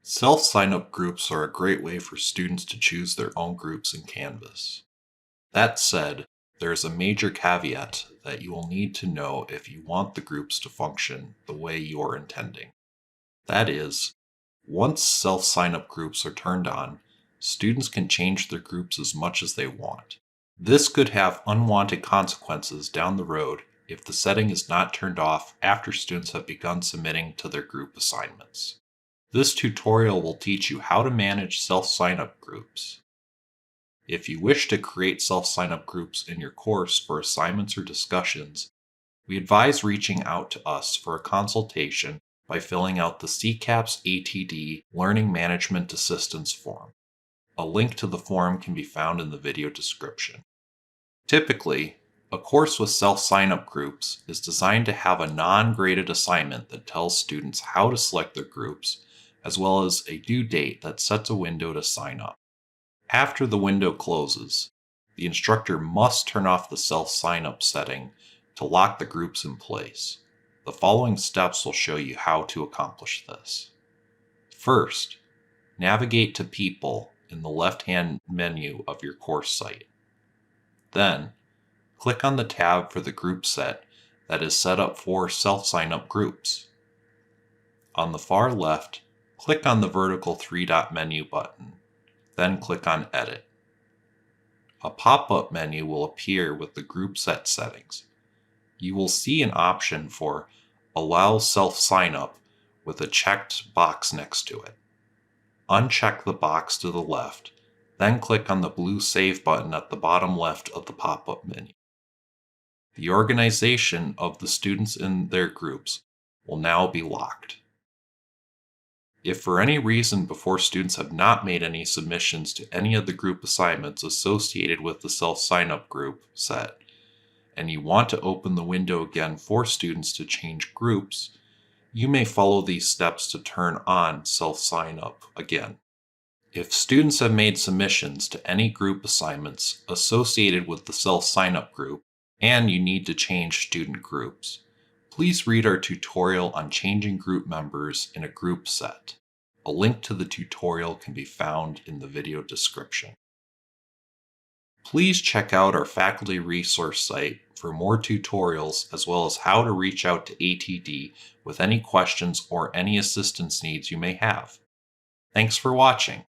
Self-sign-up groups are a great way for students to choose their own groups in Canvas. That said, there is a major caveat that you will need to know if you want the groups to function the way you are intending. That is, once self-sign-up groups are turned on, students can change their groups as much as they want. This could have unwanted consequences down the road if the setting is not turned off after students have begun submitting to their group assignments. This tutorial will teach you how to manage self-sign-up groups. If you wish to create self-sign-up groups in your course for assignments or discussions, we advise reaching out to us for a consultation by filling out the CCAPS ATD Learning Management Assistance form. A link to the form can be found in the video description. Typically, a course with self-sign-up groups is designed to have a non-graded assignment that tells students how to select their groups, as well as a due date that sets a window to sign up. After the window closes, the instructor must turn off the self-sign-up setting to lock the groups in place. The following steps will show you how to accomplish this. First, navigate to People in the left-hand menu of your course site. Then, click on the tab for the group set that is set up for self-sign-up groups. On the far left, click on the vertical three-dot menu button, then click on Edit. A pop-up menu will appear with the group set settings. You will see an option for Allow Self-Sign-Up with a checked box next to it. Uncheck the box to the left, then click on the blue Save button at the bottom left of the pop-up menu. The organization of the students in their groups will now be locked. If for any reason before students have not made any submissions to any of the group assignments associated with the self-sign-up group set, and you want to open the window again for students to change groups, you may follow these steps to turn on self-sign-up again. If students have made submissions to any group assignments associated with the self-sign-up group, and you need to change student groups, please read our tutorial on changing group members in a group set. A link to the tutorial can be found in the video description. Please check out our faculty resource site for more tutorials as well as how to reach out to ATD with any questions or any assistance needs you may have. Thanks for watching.